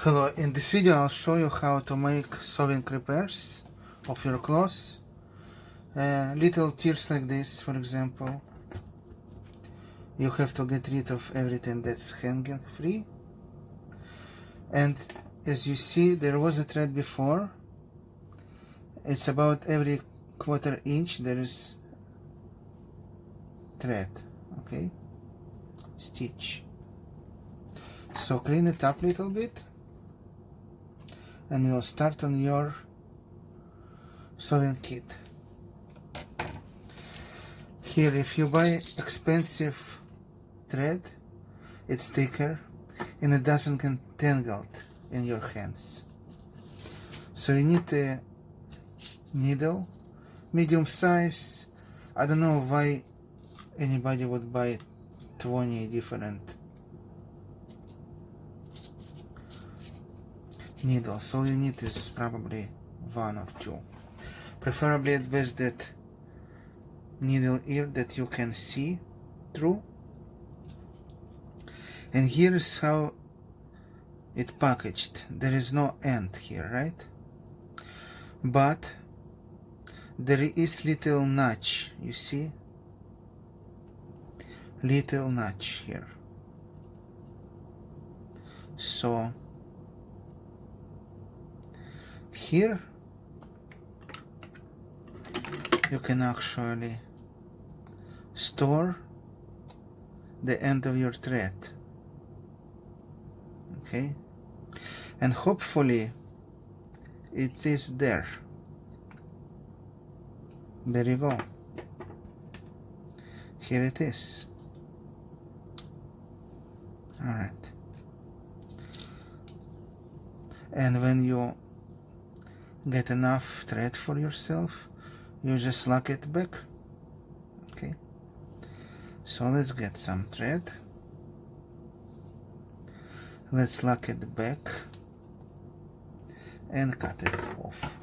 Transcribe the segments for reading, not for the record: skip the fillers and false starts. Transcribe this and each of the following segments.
Hello, in this video I'll show you how to make sewing repairs of your clothes. Little tears like this, for example. You have to get rid of everything that's hanging free. And as you see, there was a thread before. It's about every quarter inch there is thread, okay? Stitch. So clean it up a little bit. And you'll start on your sewing kit. Here, if you buy expensive thread, it's thicker and it doesn't get tangled in your hands. So you need a needle, medium size. I don't know why anybody would buy 20 different needles. All you need is probably one or two, preferably with that needle ear that you can see through. And here is how it packaged. There is no end here, right? But there is little notch, you see? Little notch here. So here you can actually store the end of your thread, okay? And hopefully it is there. There you go. Here it is. All right. And when you get enough thread for yourself, you just lock it back. Okay. So let's get some thread. Let's lock it back and cut it off.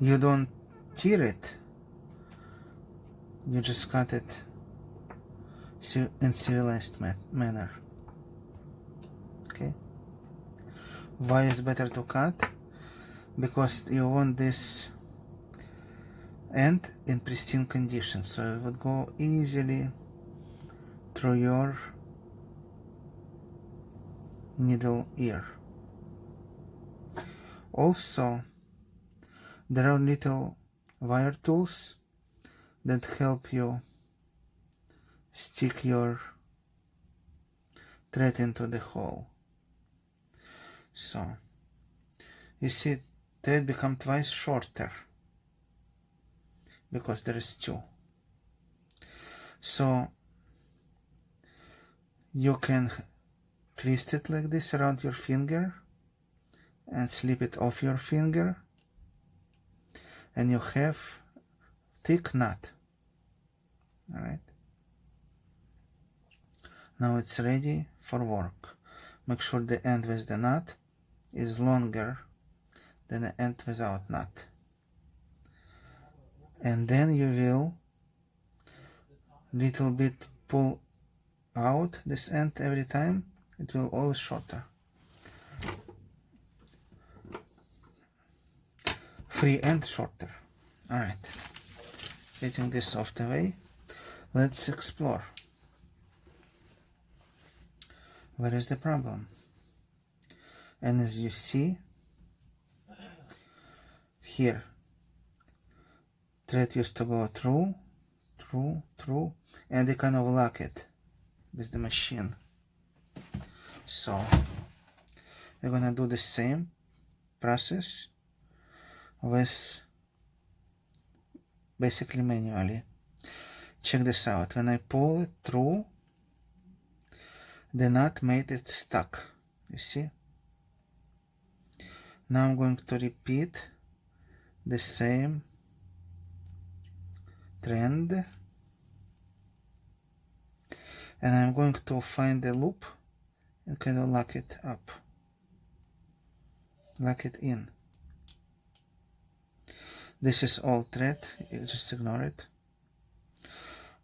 You don't tear it, you just cut it in civilized manner. Okay. Why is better to cut? Because you want this end in pristine condition, so it would go easily through your needle ear. Also, there are little wire tools that help you stick your thread into the hole. So you see, thread become twice shorter because there is two. So you can twist it like this around your finger and slip it off your finger, and you have thick knot. All right. Now it's ready for work. Make sure the end with the knot is longer than the end without knot. And then you will little bit pull out this end every time. It will always shorter. Free end shorter. Alright. Getting this off the way. Let's explore. Where is the problem? And as you see here, thread used to go through, and they kind of lock it with the machine. So we're gonna do the same process with basically manually. Check this out. When I pull it through, the knot made it stuck. You see? Now I'm going to repeat the same trend, and I'm going to find the loop and kind of lock it up, lock it in. This is all thread, you just ignore it.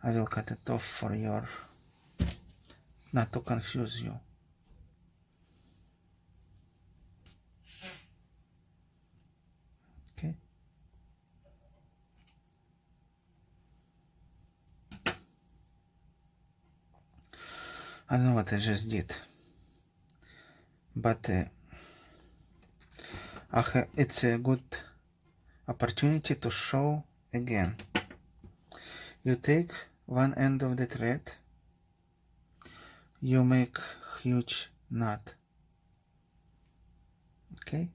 I will cut it off for your, not to confuse you. I don't know what I just did, but it's a good opportunity to show again. You take one end of the thread, you make huge knot, okay,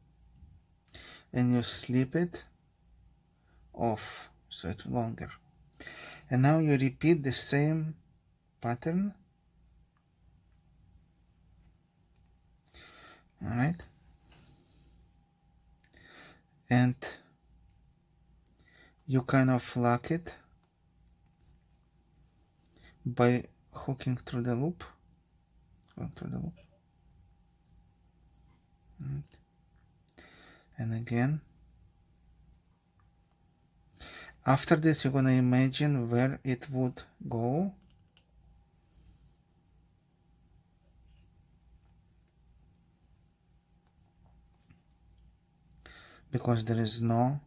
and you slip it off so it's longer, and now you repeat the same pattern. All right, and you kind of lock it by hooking through the loop, going through the loop, and again. After this, you're gonna imagine where it would go. Because there is no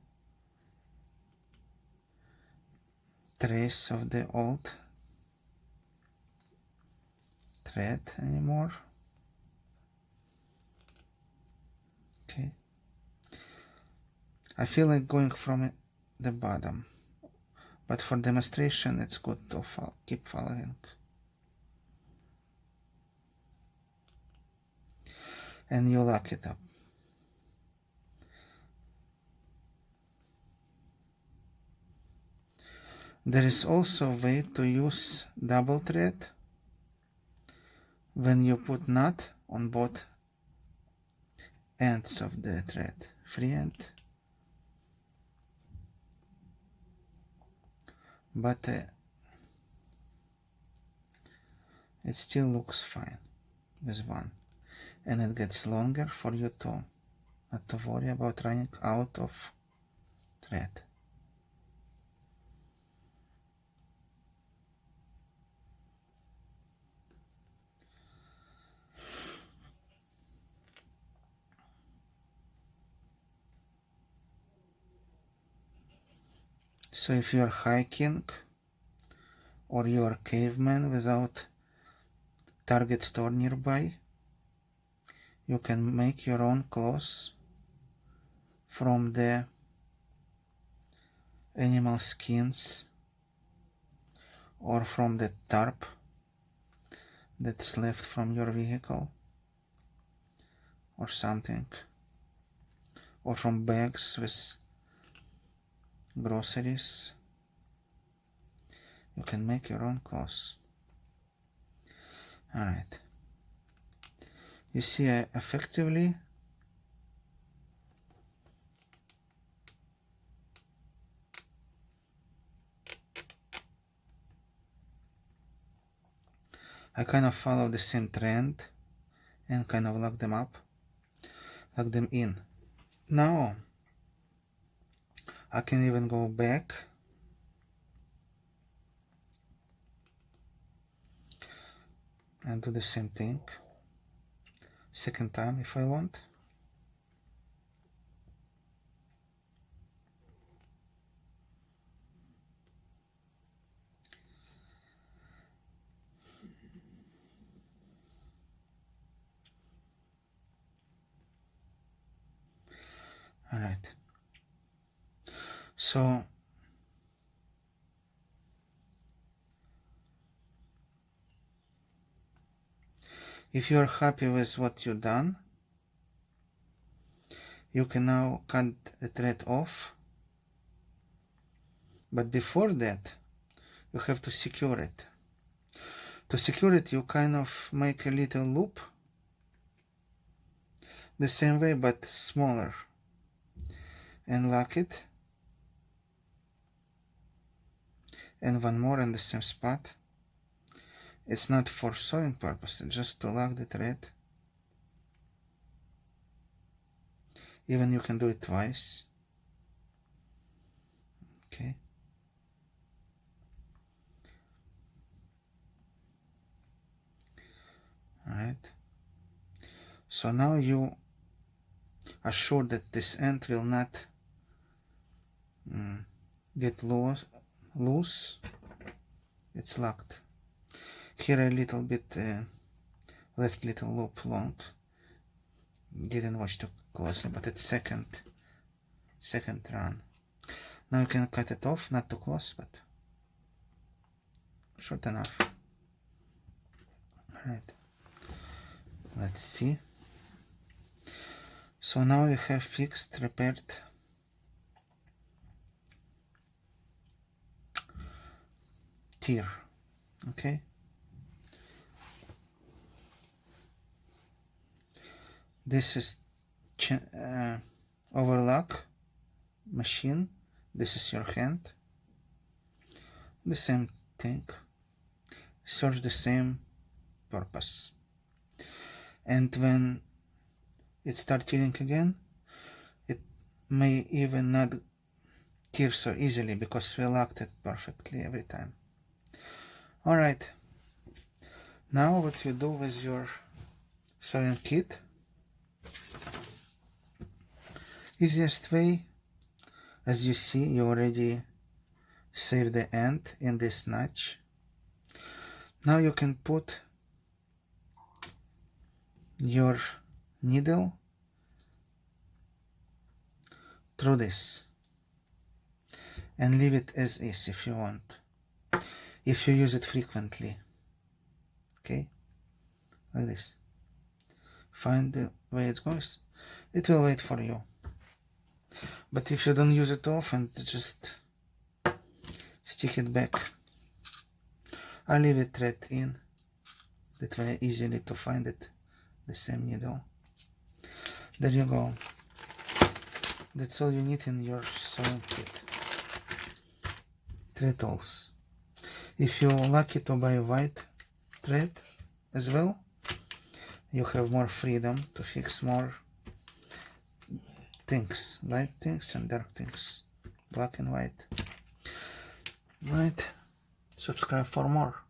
trace of the old thread anymore. Okay. I feel like going from the bottom, but for demonstration it's good to keep following. And you lock it up. There is also a way to use double thread when you put knot on both ends of the thread, free end, but it still looks fine with one, and it gets longer for you to not to worry about running out of thread. So if you are hiking or you are caveman without Target store nearby, you can make your own clothes from the animal skins or from the tarp that's left from your vehicle or something, or from bags with groceries. You can make your own clothes. Alright. You see, I effectively kind of follow the same trend and kind of lock them up, lock them in. Now I can even go back and do the same thing second time if I want. Alright, so if you are happy with what you've done, you can now cut the thread off, but before that you have to secure it. To secure it, you kind of make a little loop the same way but smaller and lock it, and one more in the same spot. It's not for sewing purposes, just to lock the thread. Even you can do it twice. Okay. Alright. So now you are sure that this end will not get loose. It's locked. Here a little bit left little loop long. Didn't watch too closely, but it's second run. Now you can cut it off, not too close, but short enough. Alright, let's see. So now you have fixed, repaired tear. Okay, this is overlock machine. This is your hand. The same thing, serves the same purpose. And when it starts tearing again, it may even not tear so easily because we locked it perfectly every time. Alright, now what you do with your sewing kit, easiest way, as you see, you already saved the end in this notch. Now you can put your needle through this and leave it as is if you want, if you use it frequently. Okay, like this. Find the way it goes. It will wait for you. But if you don't use it often, just stick it back. I leave it thread in, that way easily to find it, the same needle. There you go. That's all you need in your sewing kit. Thread tools. If you're lucky to buy white thread as well, you have more freedom to fix more things, light things and dark things, black and white. Right, subscribe for more.